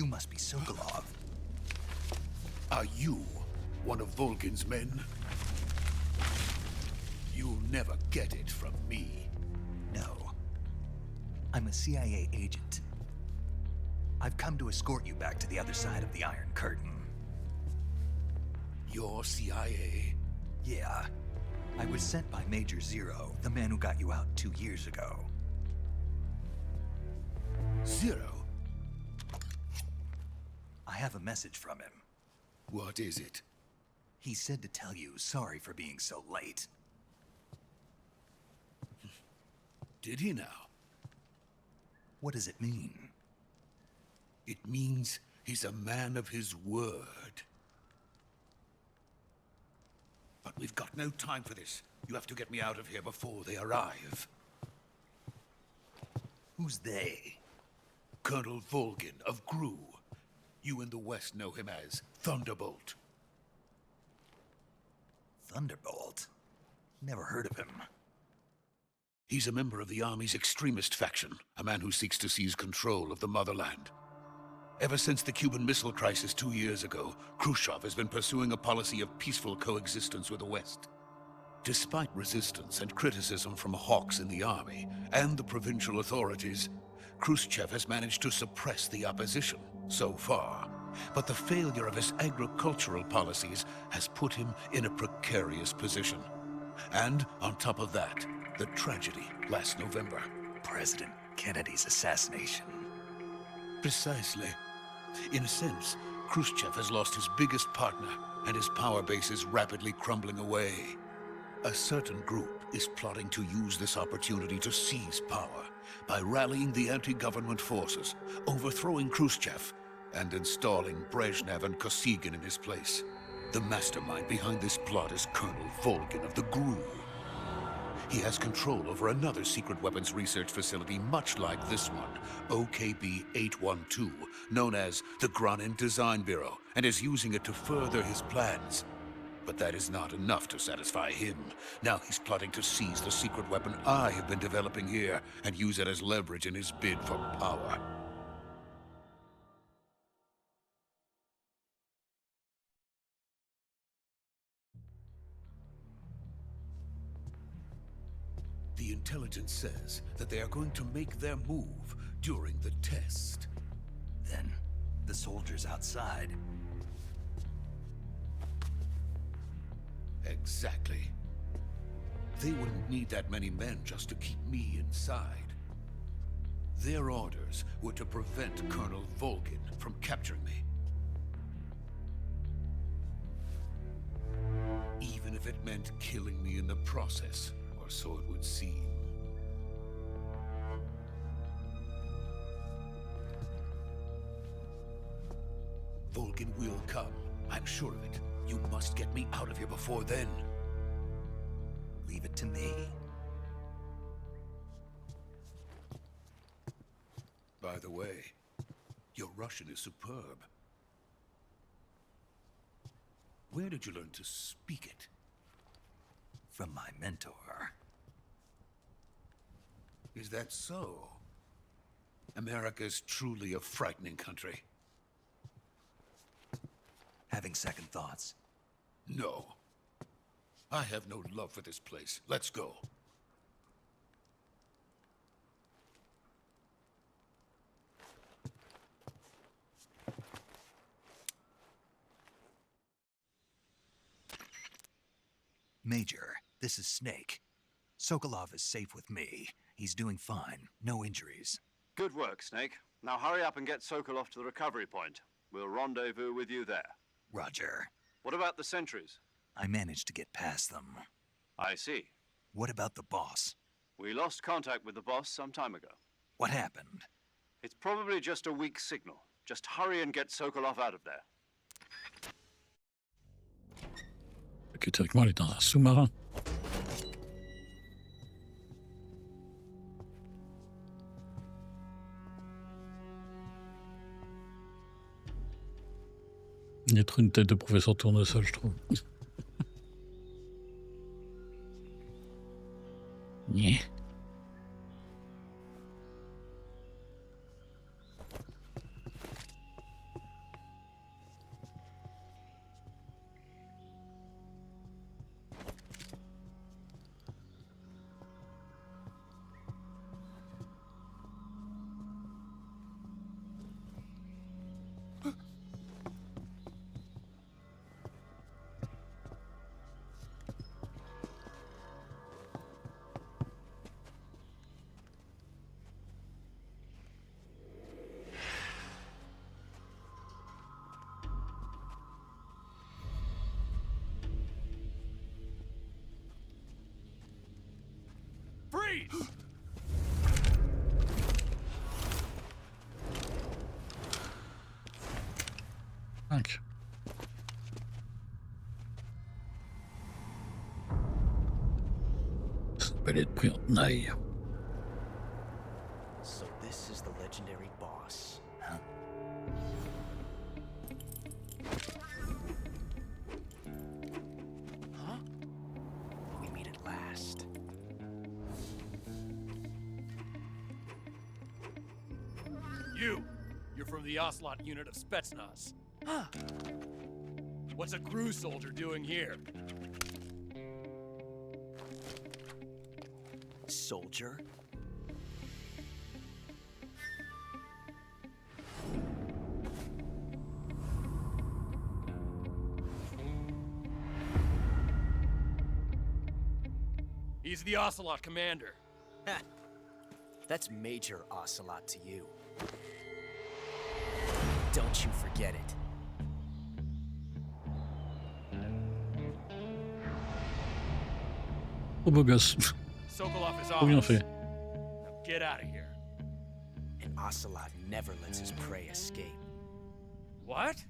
You must be Sokolov. Are you one of Volgin's men? You'll never get it from me. No. I'm a CIA agent. I've come to escort you back to the other side of the Iron Curtain. You're CIA? Yeah. I was sent by Major Zero, the man who got you out 2 years ago. Zero? I have a message from him. What is it? He said to tell you sorry for being so late. Did he now? What does it mean? It means he's a man of his word. But we've got no time for this. You have to get me out of here before they arrive. Who's they? Colonel Volgin of GRU. You in the West know him as Thunderbolt. Thunderbolt? Never heard of him. He's a member of the Army's extremist faction, a man who seeks to seize control of the motherland. Ever since the Cuban Missile Crisis 2 years ago, Khrushchev has been pursuing a policy of peaceful coexistence with the West. Despite resistance and criticism from hawks in the army and the provincial authorities, Khrushchev has managed to suppress the opposition so far. But the failure of his agricultural policies has put him in a precarious position. And on top of that, the tragedy last November. President Kennedy's assassination. Precisely. In a sense, Khrushchev has lost his biggest partner, and his power base is rapidly crumbling away. A certain group is plotting to use this opportunity to seize power by rallying the anti-government forces, overthrowing Khrushchev, and installing Brezhnev and Kosygin in his place. The mastermind behind this plot is Colonel Volgin of the GRU. He has control over another secret weapons research facility much like this one, OKB-812, known as the Granin Design Bureau, and is using it to further his plans. But that is not enough to satisfy him. Now he's plotting to seize the secret weapon I have been developing here and use it as leverage in his bid for power. The intelligence says that they are going to make their move during the test. Then, the soldiers outside. Exactly. They wouldn't need that many men just to keep me inside. Their orders were to prevent Colonel Volgin from capturing me. Even if it meant killing me in the process, or so it would seem. Volgin will come. I'm sure of it. You must get me out of here before then. Leave it to me. By the way, your Russian is superb. Where did you learn to speak it? From my mentor. Is that so? America's truly a frightening country. Having second thoughts? No. I have no love for this place. Let's go. Major, this is Snake. Sokolov is safe with me. He's doing fine. No injuries. Good work, Snake. Now hurry up and get Sokolov to the recovery point. We'll rendezvous with you there. Roger. What about the sentries? I managed to get past them. I see. What about the boss? We lost contact with the boss some time ago. What happened? It's probably just a weak signal. Just hurry and get Sokolov out of there. Ok, théoriquement, elle est dans un sous-marin. Il y a trop une tête de professeur tournesol, je trouve. Yeah. Freeze! Cinq. Ça s'appelle être pris en tenaille. So this is the legendary boss. Huh? Huh? We meet at last. You're from the Ocelot unit of Spetsnaz. Huh. What's a crew soldier doing here? Soldier? He's the Ocelot commander. Ha! That's Major Ocelot to you. Don't you forget it. Trop beau gosse. Sokolov is Trop bien ours. fait. Now get out of here. And Ocelot never lets his prey escape. What?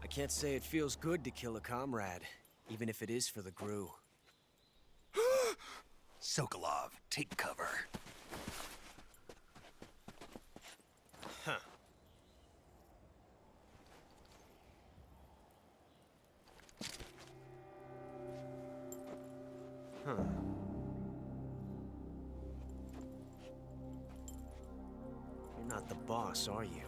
I can't say it feels good to kill a comrade, even if it is for the GRU. Sokolov, take cover. Huh. Huh. You're not the boss, are you?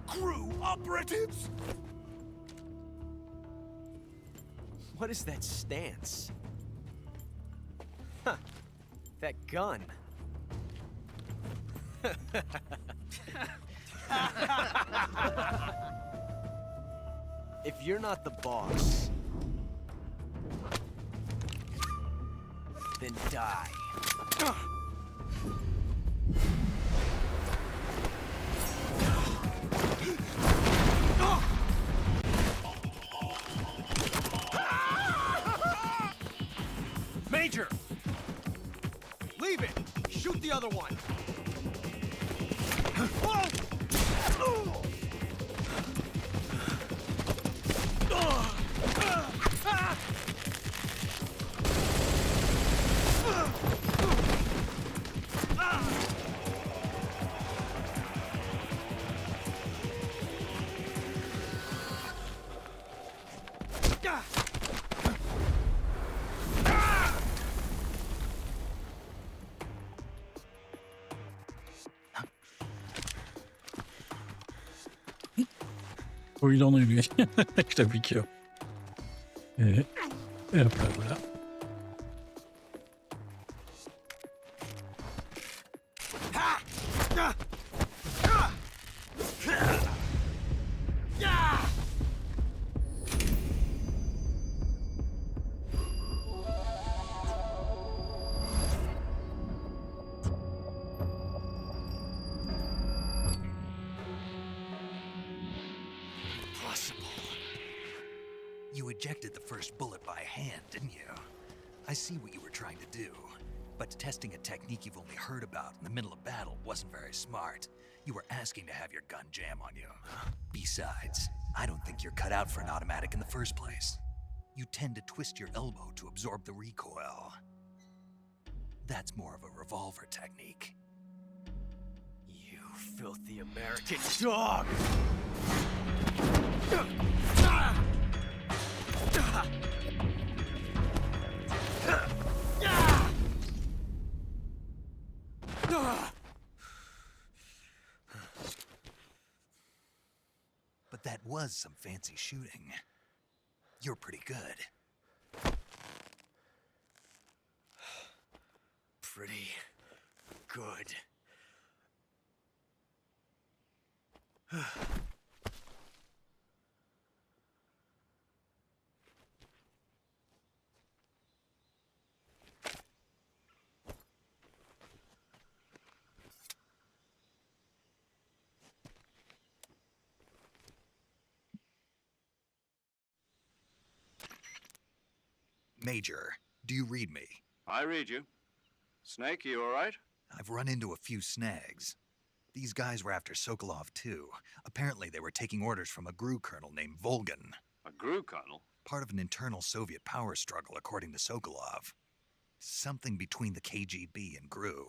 GRU operatives! What is that stance? Huh. That gun. If you're not the boss, then die. Major! Leave it! Shoot the other one! Oh, il en est lui, avec la piqûre. Et hop là, voilà. impossible. You ejected the first bullet by hand, didn't you? I see what you were trying to do, but testing a technique you've only heard about in the middle of battle wasn't very smart. You were asking to have your gun jam on you. Besides, I don't think you're cut out for an automatic in the first place. You tend to twist your elbow to absorb the recoil. That's more of a revolver technique. You filthy American dog! But that was some fancy shooting. You're pretty good. Pretty good. Major, do you read me? I read you. Snake, you all right? I've run into a few snags. These guys were after Sokolov too. Apparently they were taking orders from a GRU colonel named Volgan. A GRU colonel? Part of an internal Soviet power struggle, according to Sokolov. Something between the KGB and GRU.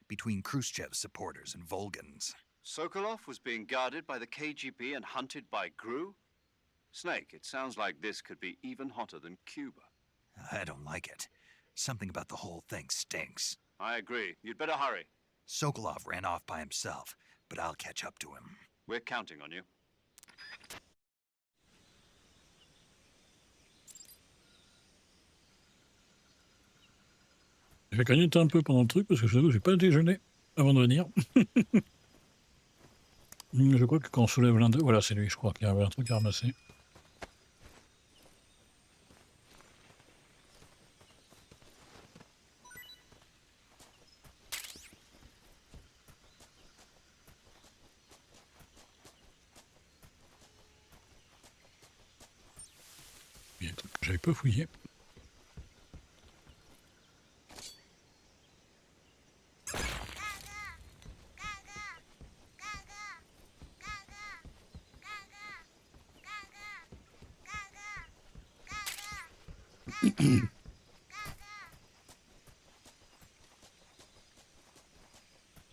Between Khrushchev's supporters and Volgan's. Sokolov was being guarded by the KGB and hunted by GRU? Snake, it sounds like this could be even hotter than Cuba. I don't like it. Something about the whole thing stinks. I agree. You'd better hurry. Sokolov ran off by himself, but I'll catch up to him. We're counting on you. J'ai cognoté un peu pendant le truc parce que je n'ai pas déjeuné avant de venir. Je crois que quand on soulève l'un d'eux, voilà, c'est lui, je crois qu'il y avait un truc à ramasser. Il y a un truc que j'avais pas fouillé.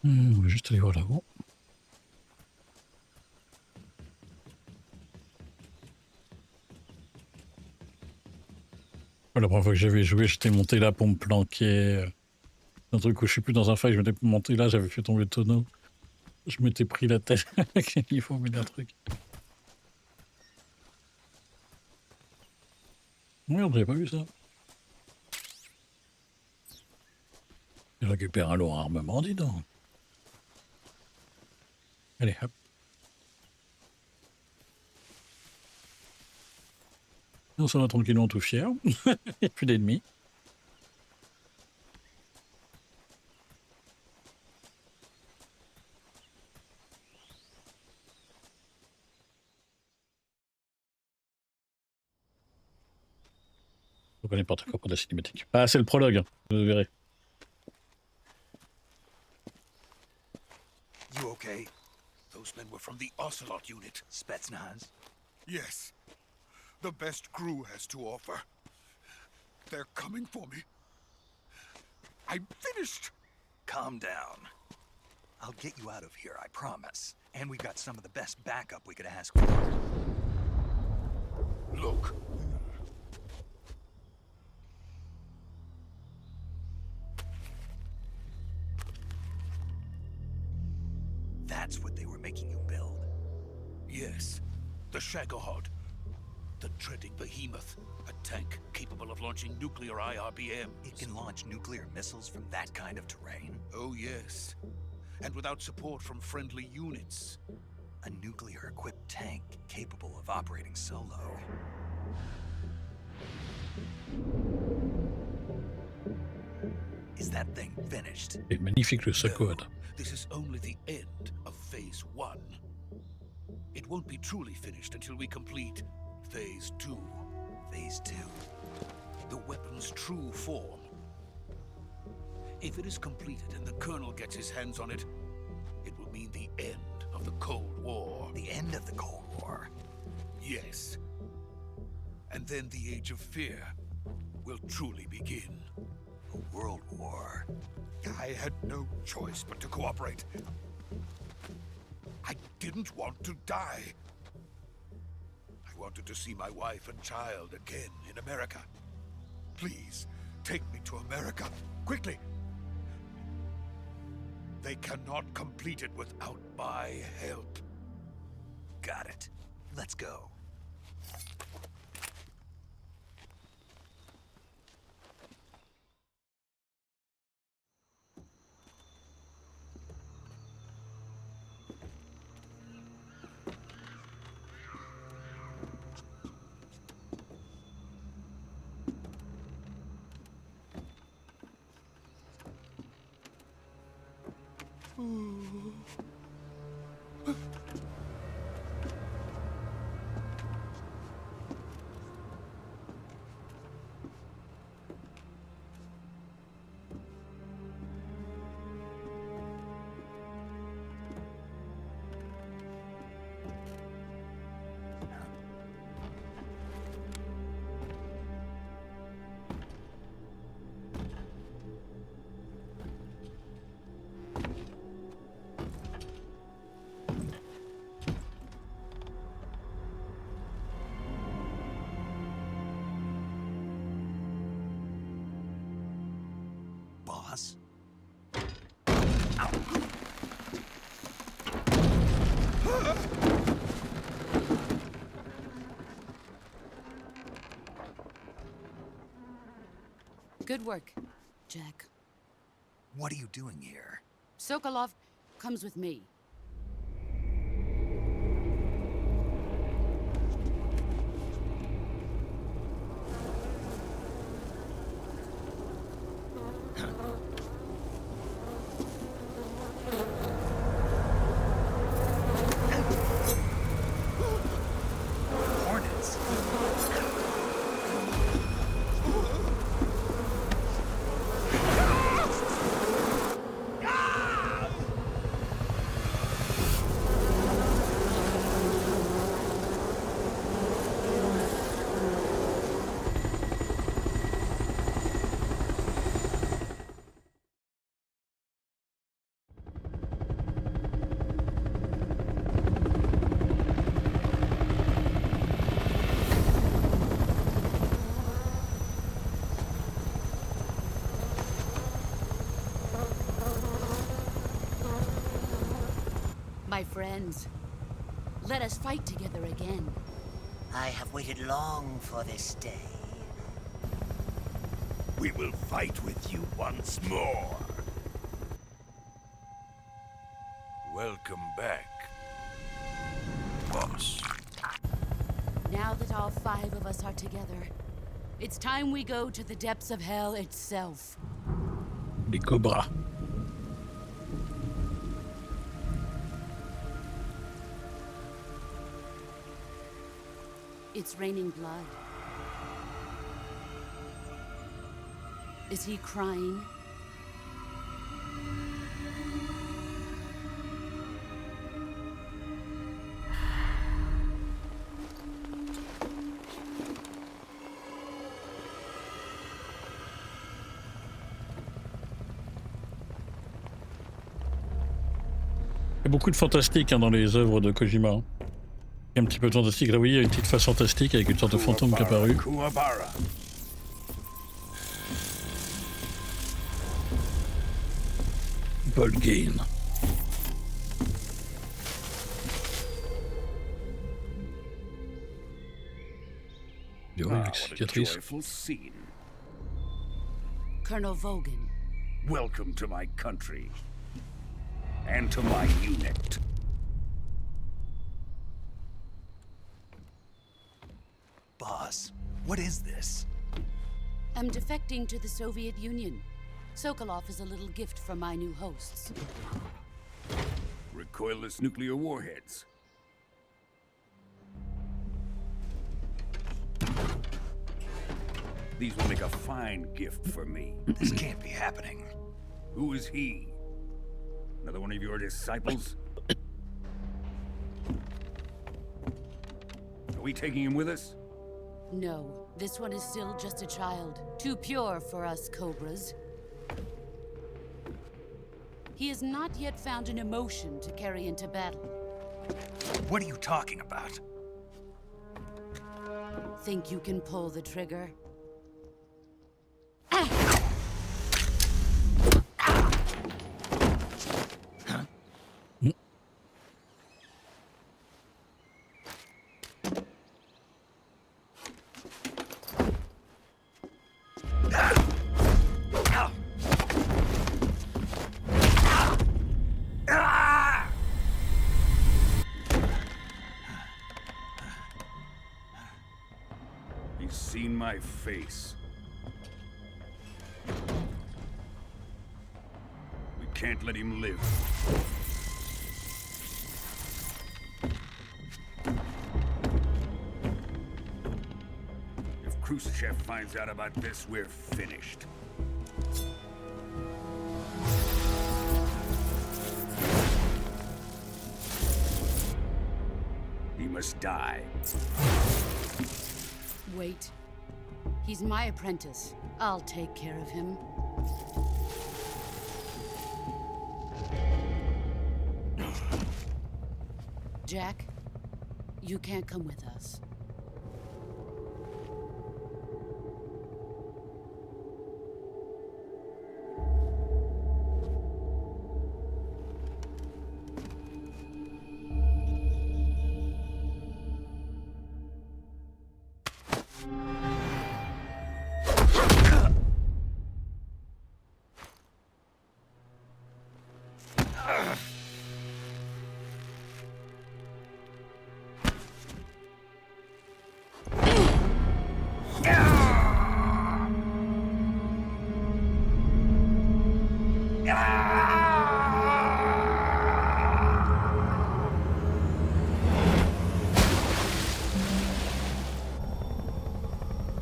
On va juste aller voir là-haut. La première fois que j'avais joué, j'étais monté là pour me planquer. Un truc où je suis plus dans un fight, je m'étais monté là, j'avais fait tomber le tonneau. Je m'étais pris la tête avec il faut mettre un truc. Merde, j'avais pas vu ça. Il récupère un lourd armement, dis donc. Allez, hop. On s'en va tranquillement tout fier. Il n'y a plus d'ennemis. Je connais n'importe quoi pour la cinématique. Ah, c'est le prologue, vous verrez. You okay? Those men were from the Ocelot unit. Spetsnaz? Yes. The best GRU has to offer. They're coming for me. I'm finished. Calm down. I'll get you out of here, I promise. And we've got some of the best backup we could ask for. Look. That's what they were making you build. Yes. The Shagohod. The treading behemoth. A tank capable of launching nuclear IRBMs. It can launch nuclear missiles from that kind of terrain? Oh, yes. And without support from friendly units. A nuclear-equipped tank capable of operating solo. Is that thing finished? C'est magnifique le Sakod. No, this is only the end of Phase 1. It won't be truly finished until we complete Phase 2. Phase 2. The weapon's true form. If it is completed and the Colonel gets his hands on it, it will mean the end of the Cold War. The end of the Cold War. Yes. And then the Age of Fear will truly begin. A world war. I had no choice but to cooperate. I didn't want to die. I wanted to see my wife and child again in America. Please, take me to America, quickly. They cannot complete it without my help. Got it. Let's go. Boss? Good work, Jack. What are you doing here? Sokolov comes with me. Hornets? My friends, let us fight together again. I have waited long for this day. We will fight with you once more. Welcome back, boss. Now that all 5 of us are together, it's time we go to the depths of hell itself. Les cobras. It's raining blood. Is he crying? Il y a beaucoup de fantastique dans les œuvres de Kojima. Il y a un petit peu de fantastique. Là, oui, il y a une petite face fantastique avec une sorte de fantôme qui est apparu. Paul Gain. Il y aurait une cicatrice. Colonel Vogan. Welcome to my country. And to my unit. Boss, what is this? I'm defecting to the Soviet Union. Sokolov is a little gift from my new hosts. Recoilless nuclear warheads. These will make a fine gift for me. This can't be happening. Who is he? Another one of your disciples? Are we taking him with us? No, this one is still just a child. Too pure for us cobras. He has not yet found an emotion to carry into battle. What are you talking about? Think you can pull the trigger? He's seen my face. We can't let him live. If Khrushchev finds out about this, we're finished. He must die. Wait. He's my apprentice. I'll take care of him. Jack, you can't come with us.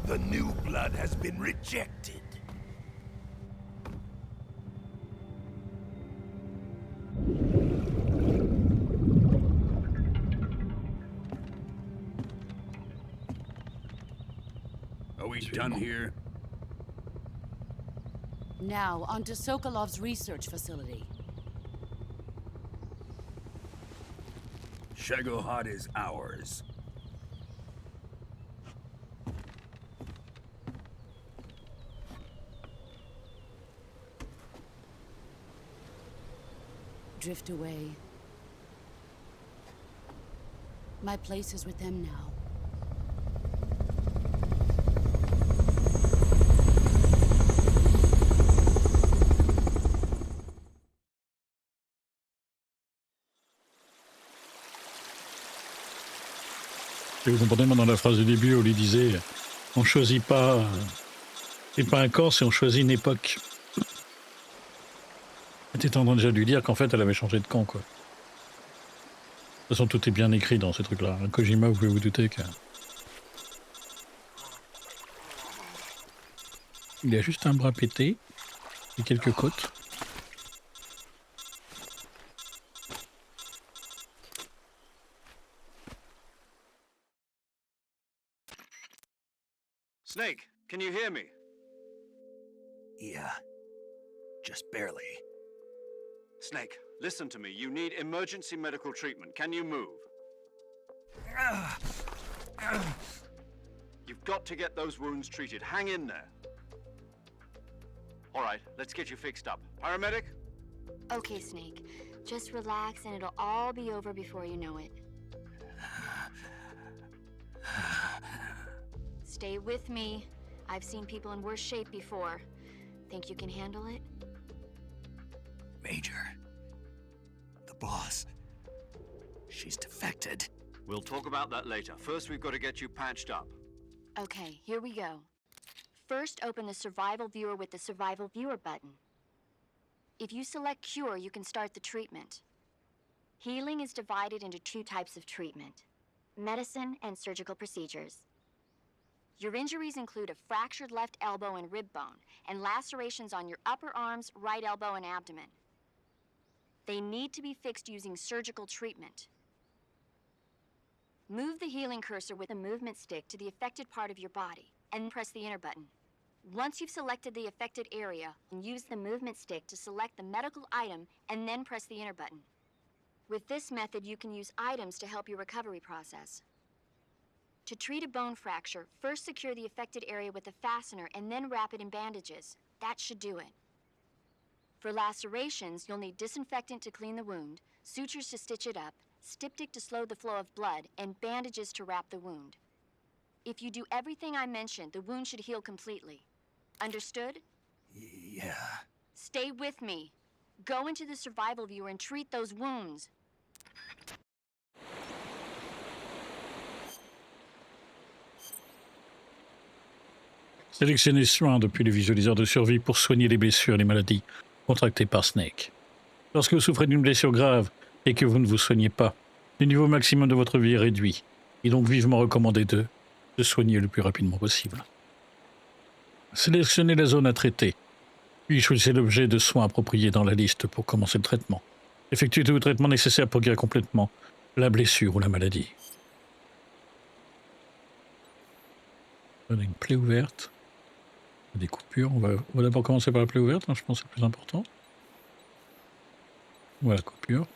The new blood has been rejected. Are we done here? Now, onto Sokolov's research facility. Shagohod is ours. Drift away. My place is with them now. Et vous comprenez, moi, dans la phrase du début, on lui disait « On choisit pas... c'est pas un corps, c'est on choisit une époque. » T'étais en train déjà de lui dire qu'en fait, elle avait changé de camp, quoi. De toute façon, tout est bien écrit dans ces trucs-là. Kojima, vous pouvez vous douter que... Il a juste un bras pété et quelques côtes. Snake, can you hear me? Yeah. Just barely. Snake, listen to me. You need emergency medical treatment. Can you move? You've got to get those wounds treated. Hang in there. All right, let's get you fixed up. Paramedic? Okay, Snake. Just relax and it'll all be over before you know it. Stay with me. I've seen people in worse shape before. Think you can handle it? Major. The boss. She's defected. We'll talk about that later. First, we've got to get you patched up. Okay, here we go. First, open the Survival Viewer with the Survival Viewer button. If you select Cure, you can start the treatment. Healing is divided into two types of treatment: medicine and surgical procedures. Your injuries include a fractured left elbow and rib bone, and lacerations on your upper arms, right elbow, and abdomen. They need to be fixed using surgical treatment. Move the healing cursor with a movement stick to the affected part of your body, and press the enter button. Once you've selected the affected area, use the movement stick to select the medical item, and then press the enter button. With this method, you can use items to help your recovery process. To treat a bone fracture, first secure the affected area with a fastener and then wrap it in bandages. That should do it. For lacerations, you'll need disinfectant to clean the wound, sutures to stitch it up, styptic to slow the flow of blood, and bandages to wrap the wound. If you do everything I mentioned, the wound should heal completely. Understood? Yeah. Stay with me. Go into the survival viewer and treat those wounds. Sélectionnez soin depuis le visualiseur de survie pour soigner les blessures et les maladies contractées par Snake. Lorsque vous souffrez d'une blessure grave et que vous ne vous soignez pas, le niveau maximum de votre vie est réduit. Il est donc vivement recommandé de soigner le plus rapidement possible. Sélectionnez la zone à traiter, puis choisissez l'objet de soin approprié dans la liste pour commencer le traitement. Effectuez tout le traitement nécessaire pour guérir complètement la blessure ou la maladie. On a une plaie ouverte. Des coupures. On va d'abord commencer par la plaie ouverte, hein, je pense que c'est le plus important. Voilà, coupure.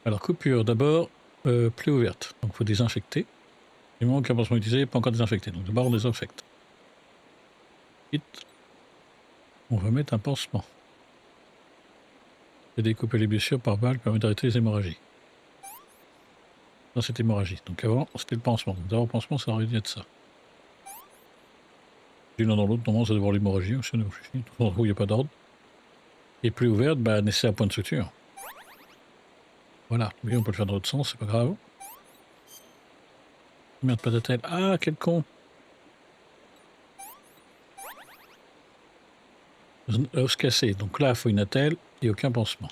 Alors, coupure, d'abord, plaie ouverte. Donc, il faut désinfecter. Du moment qu'un pansement utilisé, pas encore désinfecté. Donc, d'abord, on désinfecte. Ensuite, on va mettre un pansement. Et découper les blessures par balle permet d'arrêter les hémorragies. Dans cette hémorragie. Donc, avant, c'était le pansement. Donc, d'abord, le pansement, ça aurait dû être ça. D'une l'un dans l'autre, normalement, ça doit avoir l'hémorragie. Il n'y a pas d'ordre. Et plus ouverte, nécessaire point de suture. Voilà. Oui, on peut le faire dans l'autre sens, c'est pas grave. Merde, pas d'attelle. Ah, quel con. Os cassé. Donc là, il faut une attelle et aucun pansement.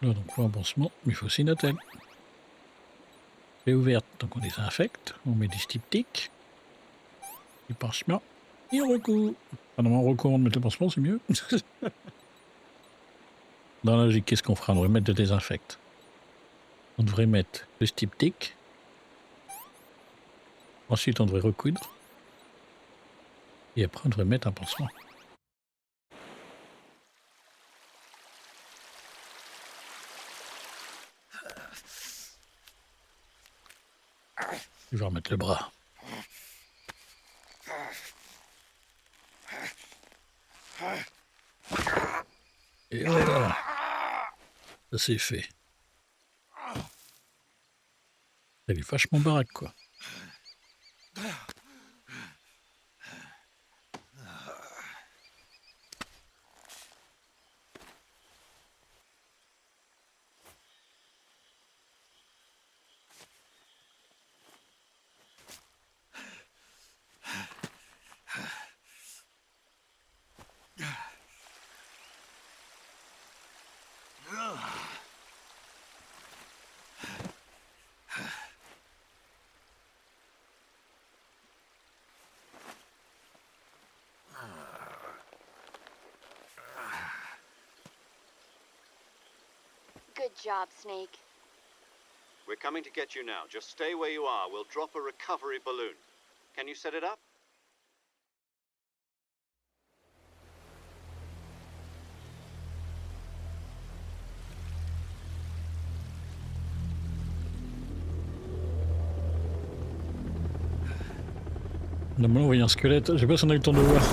Là, donc, il faut un pansement, mais il faut aussi une attelle. Ouverte, donc on désinfecte, on met des styptiques, des pansements, et on recouvre. Enfin, normalement, on recouvre, on met le pansement, c'est mieux. Dans la logique, qu'est-ce qu'on fera? On devrait mettre de désinfecte. On devrait mettre le styptique. Ensuite, on devrait recoudre. Et après, on devrait mettre un pansement. Je vais remettre le bras. Et voilà. Ça c'est fait. Elle est vachement baraque, quoi. Good job, Snake. We're coming to get you now. Just stay where you are. We'll drop a recovery balloon. Can you set it up? Normalement, on voyait un squelette. Je sais pas si on a eu le temps de voir.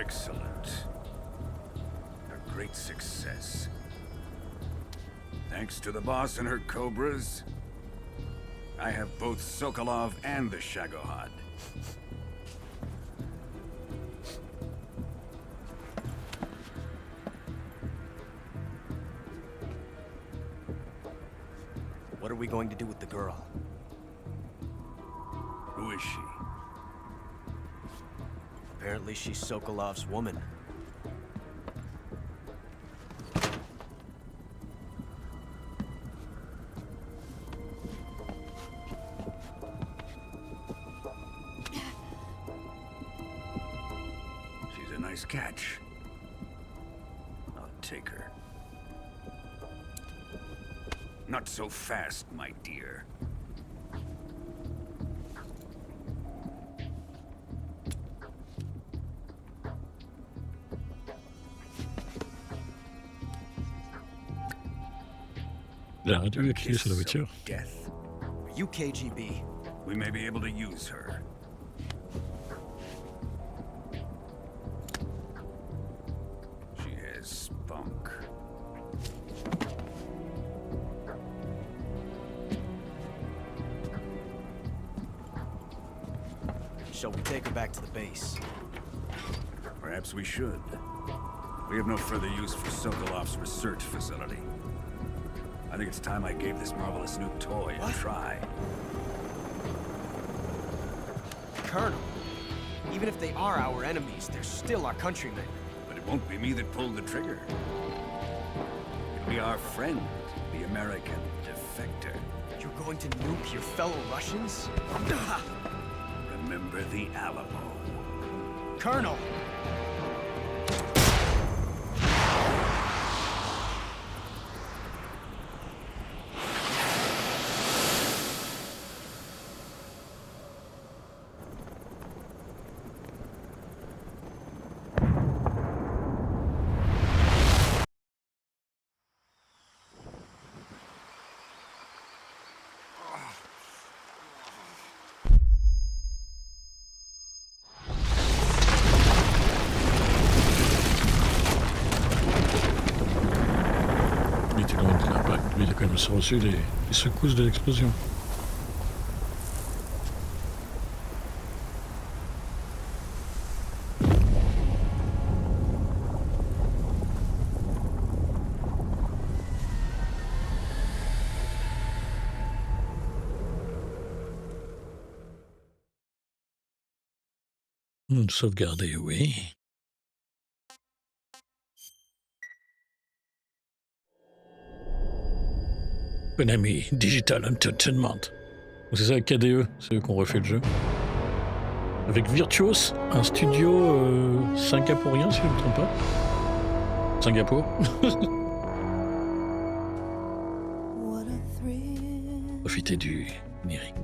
Excellent. A great success. Thanks to the boss and her cobras, I have both Sokolov and the Shagohod. What are we going to do with the girl? Who is she? Apparently she's Sokolov's woman. She's a nice catch. I'll take her. Not so fast, my dear. La radio est criée sur la voiture. Death. Are you KGB? We may be able to use her. She has spunk. Shall we take her back to the base? Perhaps we should. We have no further use for Sokolov's research facility. I think it's time I gave this marvelous new toy a try. Colonel, even if they are our enemies, they're still our countrymen. But it won't be me that pulled the trigger. It'll be our friend, the American defector. You're going to nuke your fellow Russians? Remember the Alamo. Colonel! Il a quand même reçu les secousses de l'explosion. Sauvegarder, oui. Konami Digital Entertainment. C'est ça, KDE, c'est eux qui ont refait le jeu. Avec Virtuos, un studio singapourien, si je ne me trompe pas. Singapour. Profitez du numérique.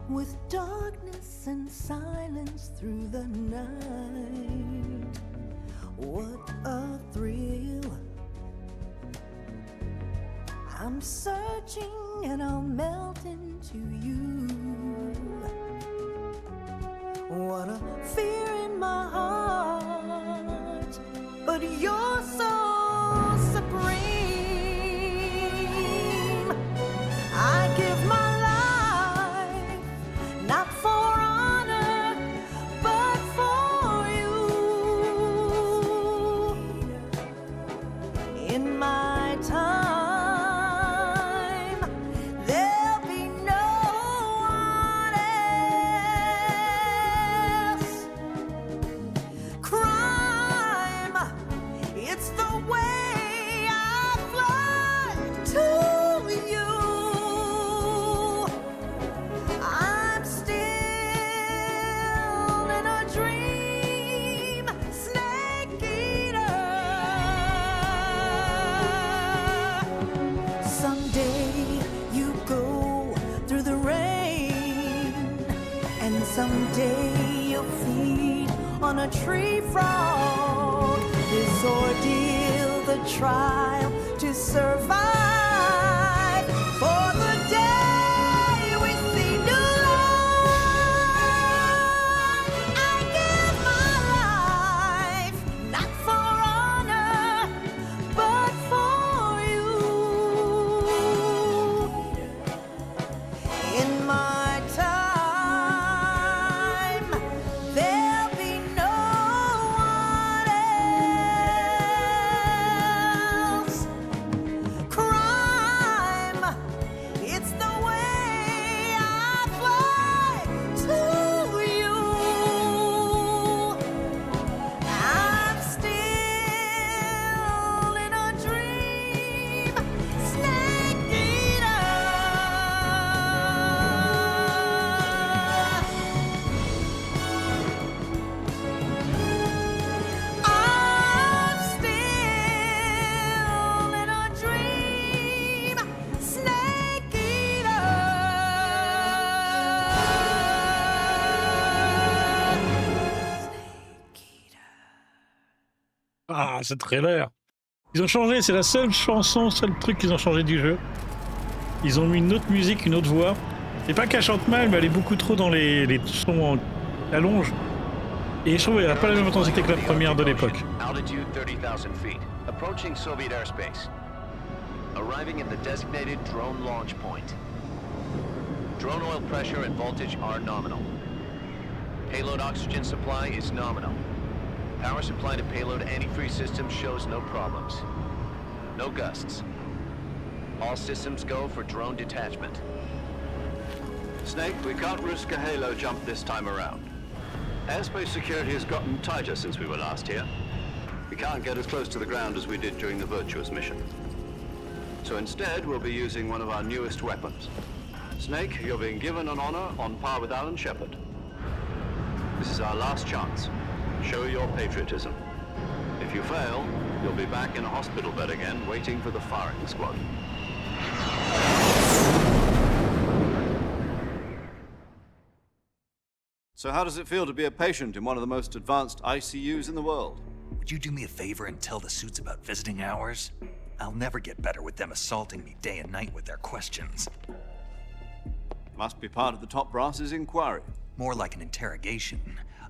With darkness and silence through the night, what a thrill. I'm searching and I'll melt into you. What a fear in my heart, but you're so supreme. I give my life, not for honor, but for you. In my time, someday you'll feed on a tree frog. This ordeal, the trial to survive. For the day we see new light, I give my Ah, ce trailer. Ils ont changé, c'est la seule chanson, seul truc qu'ils ont changé du jeu. Ils ont mis une autre musique, une autre voix. C'est pas qu'elle chante mal, mais elle est beaucoup trop dans les sons en allonge. Et je trouve qu'elle n'a pas la même intensité que la première de l'époque. Altitude 30,000 feet. Approaching Soviet airspace. Arriving at the designated drone launch point. Drone oil pressure and voltage are nominal. Payload oxygen supply is nominal. Power supply to payload antifreeze system shows no problems. No gusts. All systems go for drone detachment. Snake, we can't risk a halo jump this time around. Airspace security has gotten tighter since we were last here. We can't get as close to the ground as we did during the Virtuos mission. So instead, we'll be using one of our newest weapons. Snake, you're being given an honor on par with Alan Shepard. This is our last chance. Show your patriotism. If you fail, you'll be back in a hospital bed again, waiting for the firing squad. So how does it feel to be a patient in one of the most advanced ICUs in the world? Would you do me a favor and tell the suits about visiting hours? I'll never get better with them assaulting me day and night with their questions. Must be part of the top brass's inquiry. More like an interrogation.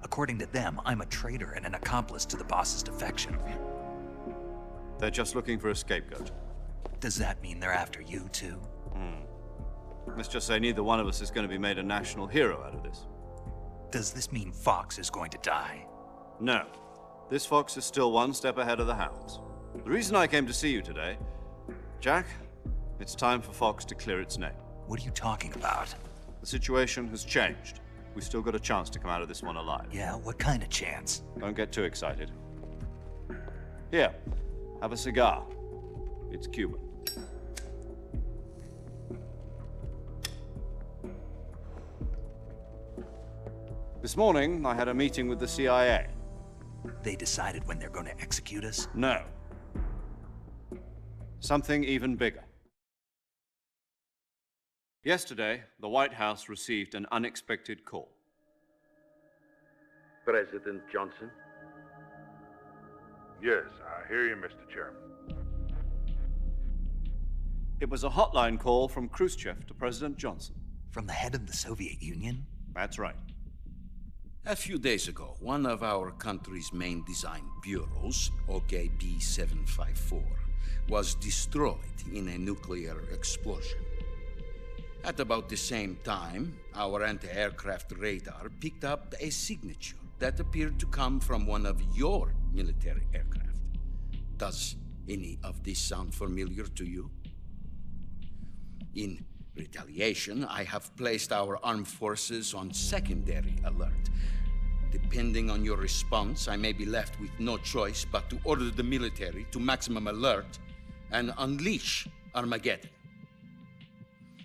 According to them, I'm a traitor and an accomplice to the boss's defection. They're just looking for a scapegoat. Does that mean they're after you, too? Let's just say neither one of us is going to be made a national hero out of this. Does this mean Fox is going to die? No. This fox is still one step ahead of the hounds. The reason I came to see you today, Jack, it's time for Fox to clear its name. What are you talking about? The situation has changed. We've still got a chance to come out of this one alive. Yeah, what kind of chance? Don't get too excited. Here, have a cigar. It's Cuban. This morning, I had a meeting with the CIA. They decided when they're going to execute us? No. Something even bigger. Yesterday, the White House received an unexpected call. President Johnson? Yes, I hear you, Mr. Chairman. It was a hotline call from Khrushchev to President Johnson. From the head of the Soviet Union? That's right. A few days ago, one of our country's main design bureaus, OKB 754, was destroyed in a nuclear explosion. At about the same time, our anti-aircraft radar picked up a signature that appeared to come from one of your military aircraft. Does any of this sound familiar to you? In retaliation, I have placed our armed forces on secondary alert. Depending on your response, I may be left with no choice but to order the military to maximum alert and unleash Armageddon.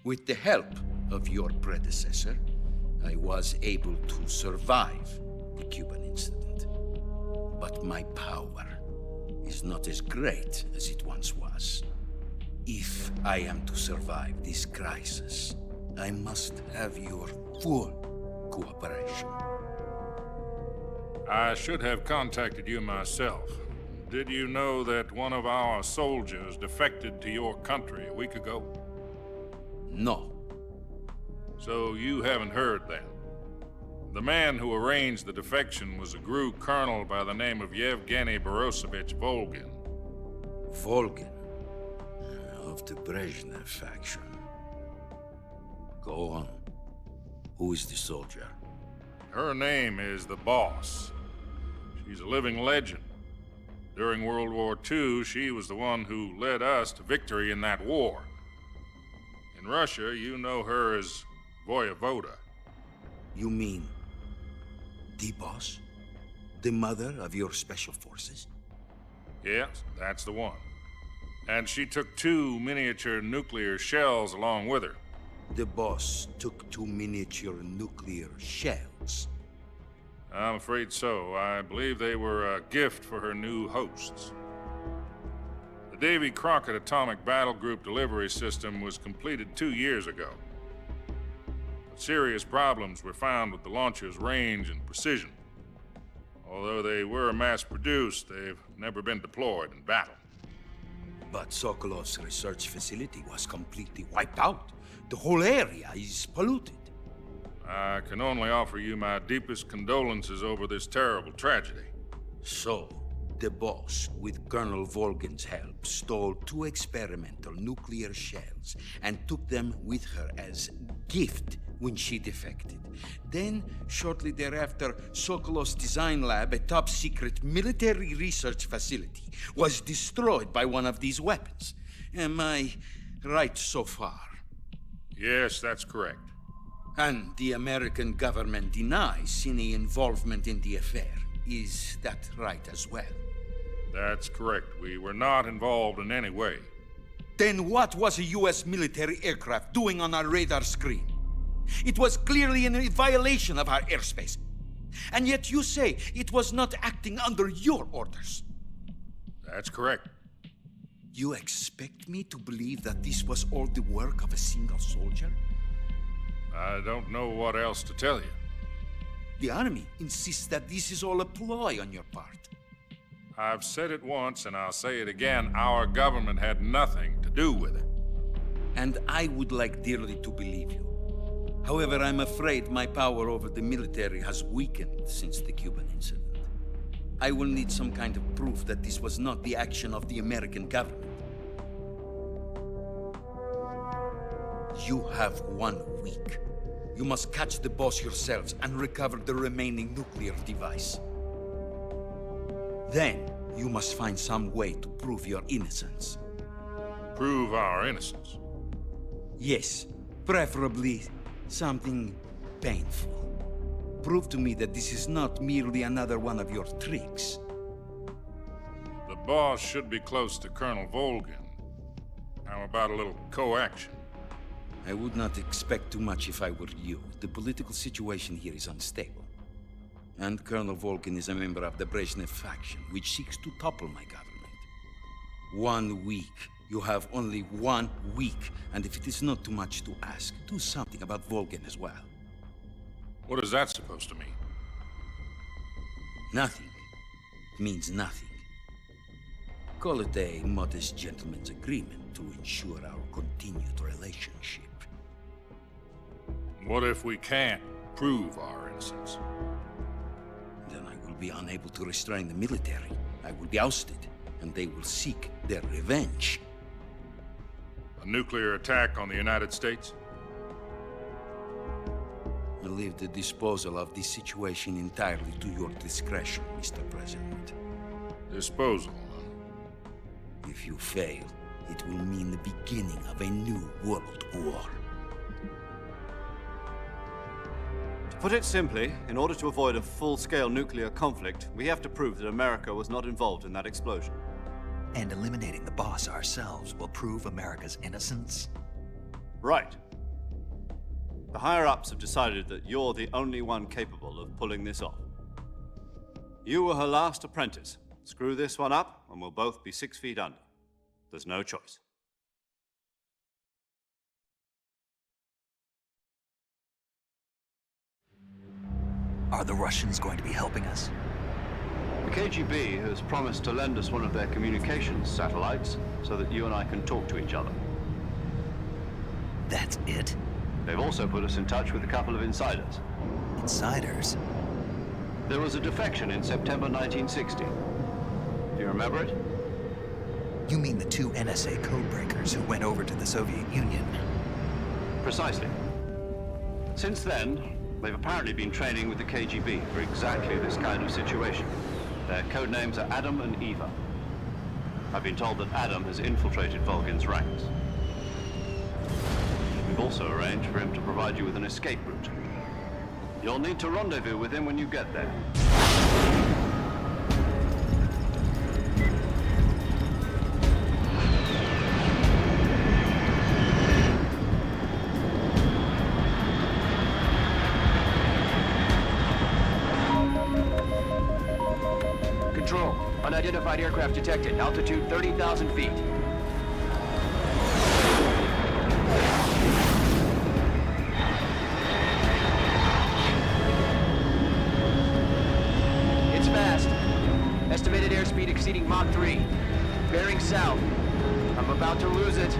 With the help of your predecessor, I was able to survive the Cuban incident. But my power is not as great as it once was. If I am to survive this crisis, I must have your full cooperation. I should have contacted you myself. Did you know that one of our soldiers defected to your country a week ago? No. So you haven't heard then. The man who arranged the defection was a GRU colonel by the name of Yevgeny Borosovich Volgin. Volgin? Of the Brezhnev faction. Go on. Who is the soldier? Her name is the Boss. She's a living legend. During World War II, she was the one who led us to victory in that war. In Russia, you know her as Voyevoda. You mean the Boss? The mother of your special forces? Yes, that's the one. And she took 2 miniature nuclear shells along with her. The Boss took 2 miniature nuclear shells? I'm afraid so. I believe they were a gift for her new hosts. The Davy Crockett Atomic Battle Group delivery system was completed 2 years ago. But serious problems were found with the launcher's range and precision. Although they were mass-produced, they've never been deployed in battle. But Sokolov's research facility was completely wiped out. The whole area is polluted. I can only offer you my deepest condolences over this terrible tragedy. So, the boss, with Colonel Volgin's help, stole 2 experimental nuclear shells and took them with her as gift when she defected. Then, shortly thereafter, Sokolov's design lab, a top-secret military research facility, was destroyed by one of these weapons. Am I right so far? Yes, that's correct. And the American government denies any involvement in the affair. Is that right as well? That's correct. We were not involved in any way. Then what was a U.S. military aircraft doing on our radar screen? It was clearly in violation of our airspace. And yet you say it was not acting under your orders. That's correct. You expect me to believe that this was all the work of a single soldier? I don't know what else to tell you. The Army insists that this is all a ploy on your part. I've said it once, and I'll say it again. Our government had nothing to do with it. And I would like dearly to believe you. However, I'm afraid my power over the military has weakened since the Cuban incident. I will need some kind of proof that this was not the action of the American government. You have 1 week. You must catch the boss yourselves and recover the remaining nuclear device. Then, you must find some way to prove your innocence. Prove our innocence? Yes, preferably something painful. Prove to me that this is not merely another one of your tricks. The boss should be close to Colonel Volgin. How about a little co-action? I would not expect too much if I were you. The political situation here is unstable. And Colonel Volgin is a member of the Brezhnev faction, which seeks to topple my government. 1 week. You have only 1 week. And if it is not too much to ask, do something about Volgin as well. What is that supposed to mean? Nothing. It means nothing. Call it a modest gentleman's agreement to ensure our continued relationship. What if we can't prove our innocence? Then I will be unable to restrain the military. I will be ousted, and they will seek their revenge. A nuclear attack on the United States? I leave the disposal of this situation entirely to your discretion, Mr. President. Disposal? If you fail, it will mean the beginning of a new world war. To put it simply, in order to avoid a full-scale nuclear conflict, we have to prove that America was not involved in that explosion. And eliminating the boss ourselves will prove America's innocence? Right. The higher-ups have decided that you're the only one capable of pulling this off. You were her last apprentice. Screw this one up, and we'll both be 6 feet under. There's no choice. Are the Russians going to be helping us? The KGB has promised to lend us one of their communications satellites so that you and I can talk to each other. That's it? They've also put us in touch with a couple of insiders. Insiders? There was a defection in September 1960. Do you remember it? You mean the 2 NSA codebreakers who went over to the Soviet Union? Precisely. Since then, they've apparently been training with the KGB for exactly this kind of situation. Their code names are Adam and Eva. I've been told that Adam has infiltrated Volgin's ranks. We've also arranged for him to provide you with an escape route. You'll need to rendezvous with him when you get there. Control. Unidentified aircraft detected. Altitude 30,000 feet. It's exceeding Mach 3. Bearing south. I'm about to lose it.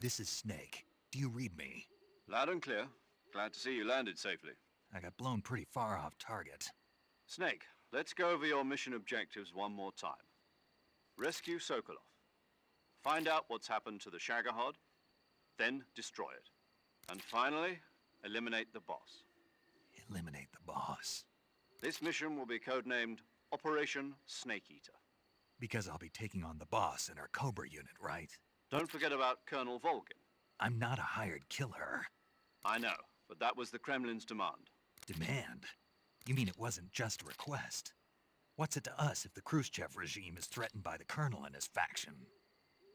This is Snake. Do you read me? Loud and clear. Glad to see you landed safely. I got blown pretty far off target. Snake, let's go over your mission objectives one more time. Rescue Sokolov. Find out what's happened to the Shagohod, then destroy it. And finally, eliminate the boss. Eliminate the boss. This mission will be codenamed Operation Snake Eater. Because I'll be taking on the boss in our Cobra unit, right? Don't forget about Colonel Volgin. I'm not a hired killer. I know, but that was the Kremlin's demand. Demand? You mean it wasn't just a request? What's it to us if the Khrushchev regime is threatened by the Colonel and his faction?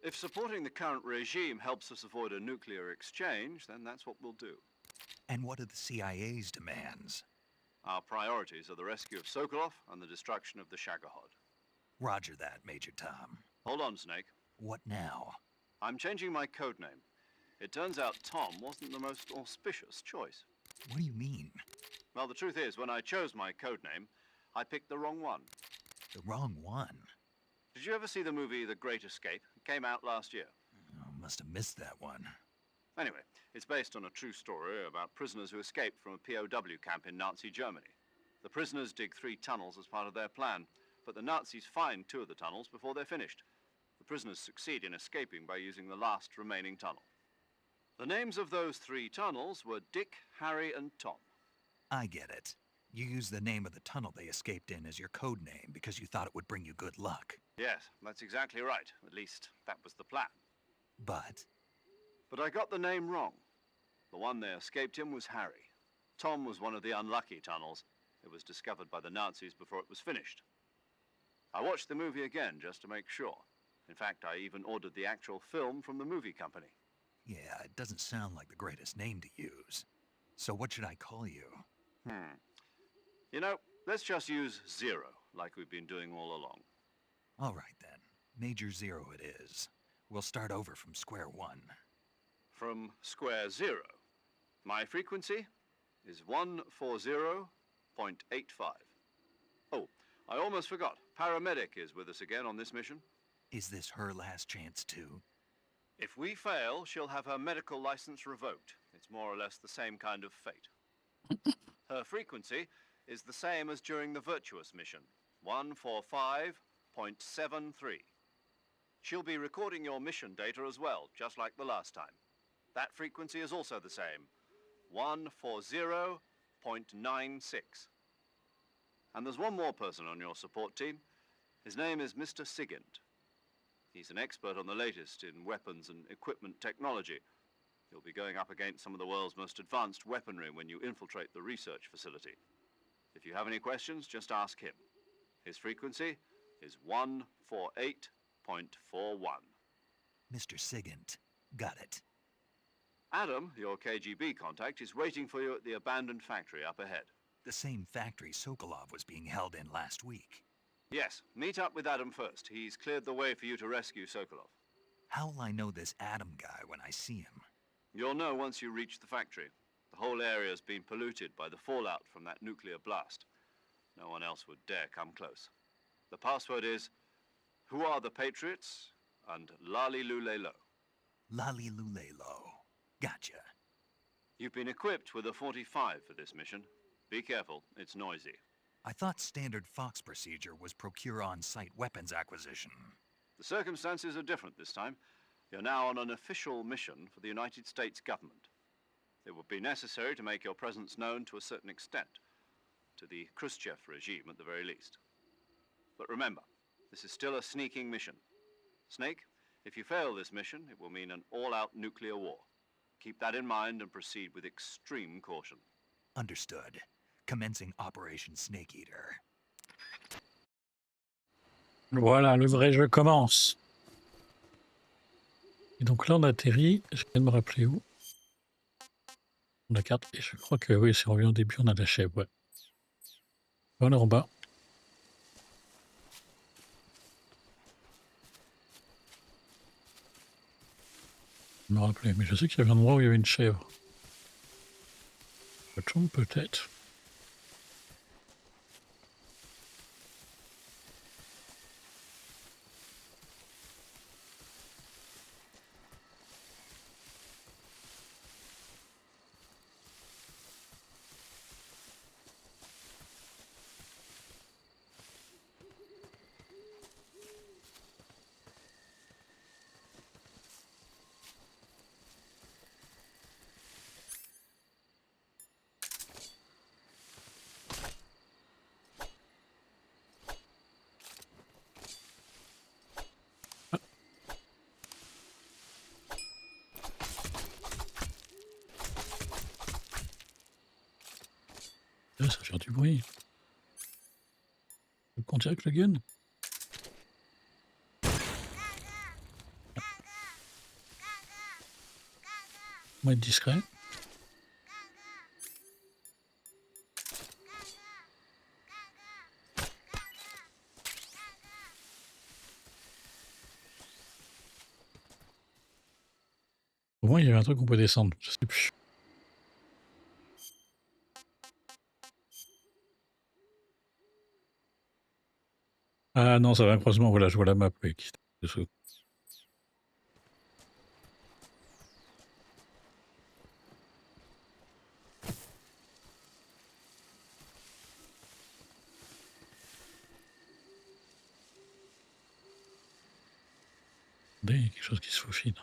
If supporting the current regime helps us avoid a nuclear exchange, then that's what we'll do. And what are the CIA's demands? Our priorities are the rescue of Sokolov and the destruction of the Shagohod. Roger that, Major Tom. Hold on, Snake. What now? I'm changing my codename. It turns out Tom wasn't the most auspicious choice. What do you mean? Well, the truth is, when I chose my codename, I picked the wrong one. The wrong one? Did you ever see the movie The Great Escape? It came out last year. Oh, must have missed that one. Anyway, it's based on a true story about prisoners who escaped from a POW camp in Nazi Germany. The prisoners dig 3 tunnels as part of their plan, but the Nazis find 2 of the tunnels before they're finished. The prisoners succeed in escaping by using the last remaining tunnel. The names of those 3 tunnels were Dick, Harry, and Tom. I get it. You used the name of the tunnel they escaped in as your code name because you thought it would bring you good luck. Yes, that's exactly right. At least, that was the plan. But I got the name wrong. The one they escaped in was Harry. Tom was one of the unlucky tunnels. It was discovered by the Nazis before it was finished. I watched the movie again just to make sure. In fact, I even ordered the actual film from the movie company. yeah, it doesn't sound like the greatest name to use. So what should I call you? You know, let's just use Zero, like we've been doing all along. All right then. Major Zero it is. We'll start over from square one. From square 0. My frequency is 140.85. Oh, I almost forgot. Paramedic is with us again on this mission. Is this her last chance too? If we fail, she'll have her medical license revoked. It's more or less the same kind of fate. Her frequency is the same as during the Virtuos mission, 145.73. She'll be recording your mission data as well, just like the last time. That frequency is also the same, 140.96. And there's one more person on your support team. His name is Mr. Sigint. He's an expert on the latest in weapons and equipment technology. You'll be going up against some of the world's most advanced weaponry when you infiltrate the research facility. If you have any questions, just ask him. His frequency is 148.41. Mr. Sigint. Got it. Adam, your KGB contact, is waiting for you at the abandoned factory up ahead. The same factory Sokolov was being held in last week. Yes, meet up with Adam first. He's cleared the way for you to rescue Sokolov. How will I know this Adam guy when I see him? You'll know once you reach the factory. The The whole area has been polluted by the fallout from that nuclear blast. No one else would dare come close. The password is, who are the Patriots? And Lali Lulelo. Lali Lulelo. Gotcha. You've been equipped with a 45 for this mission. Be careful, it's noisy. I thought standard Fox procedure was procure on-site weapons acquisition. The circumstances are different this time. You're now on an official mission for the United States government. It would be necessary to make your presence known to a certain extent, to the Khrushchev regime at the very least. But remember, this is still a sneaking mission. Snake, if you fail this mission, it will mean an all-out nuclear war. Keep that in mind and proceed with extreme caution. Understood. Commencing Opération Snake Eater. Voilà, le vrai jeu commence. Et donc là, on atterrit. Je viens de me rappeler où. La carte. Et je crois que oui, si on revient au début, on a la chèvre. Ouais. On est en bas. Je me rappelais, mais je sais qu'il y avait un endroit où il y avait une chèvre. Je me trompe peut-être. Ça va faire du bruit. Le contact, le gun. On va être discret. Au moins, il y avait un truc qu'on peut descendre. Je sais plus. Ah non, ça va un croisement, voilà, je vois la map, oui, qui est dessous. Il y a quelque chose qui se faufile.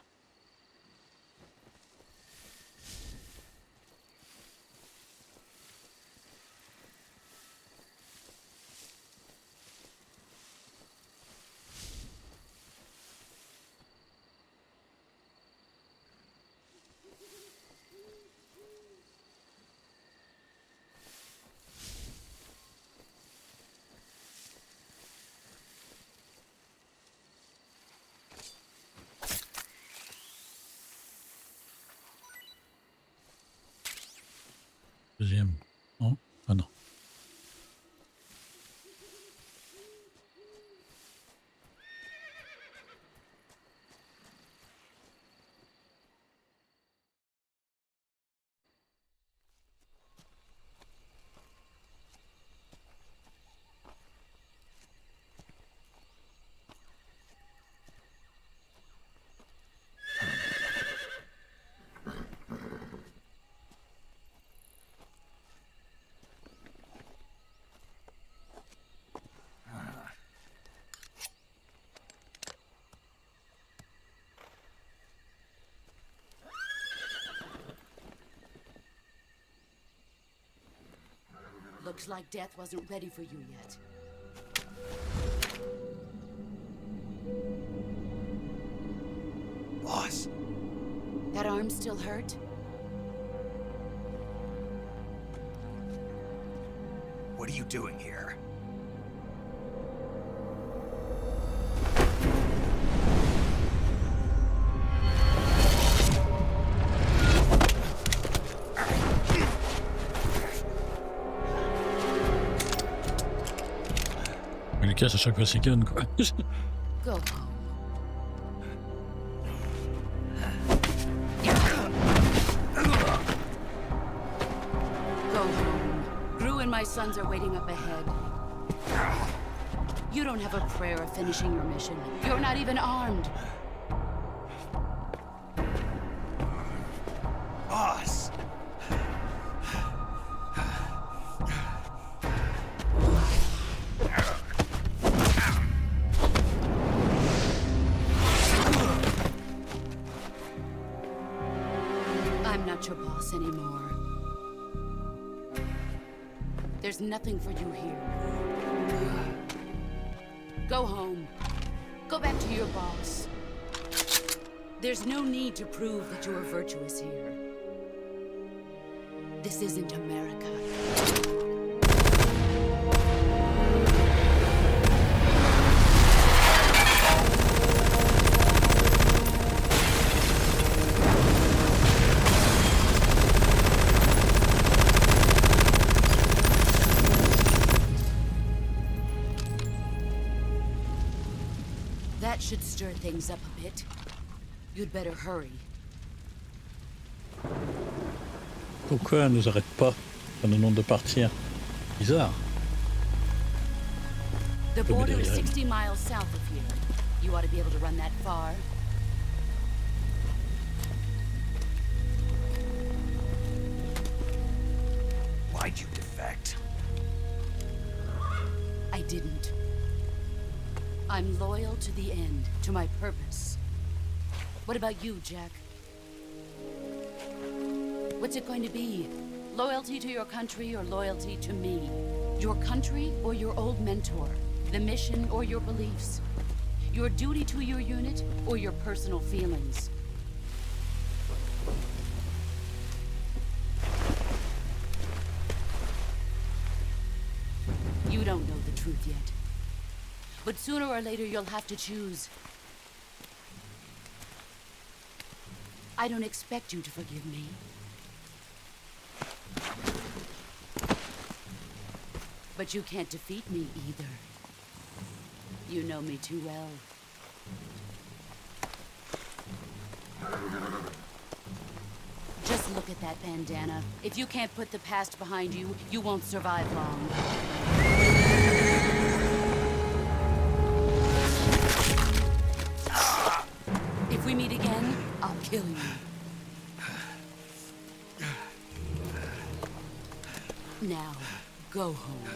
Deuxième. Non? Ah non. Looks like death wasn't ready for you yet. Boss. That arm still hurt? What are you doing here? Il casse à chaque fois ses guns, quoi. Go home. my sons are waiting up ahead. You don't have a prayer of finishing your mission. You're not even armed. Boss! I'm not your boss anymore. There's nothing for you here. Go home. Go back to your boss. There's no need to prove that you are virtuous here. This isn't America. That should stir things up a bit. You'd better hurry. Pourquoi elle nous arrête pas quand nous demande de partir? Bizarre. The border is 60 miles south of here. You ought to be able to run that far. Why'd you defect? I didn't. I'm loyal to the end, to my purpose. What about you, Jack? What's it going to be? Loyalty to your country or loyalty to me? Your country or your old mentor? The mission or your beliefs? Your duty to your unit or your personal feelings? You don't know the truth yet. But sooner or later you'll have to choose. I don't expect you to forgive me. But you can't defeat me either. You know me too well. Just look at that bandana. If you can't put the past behind you, you won't survive long. If we meet again, I'll kill you. Now, go home.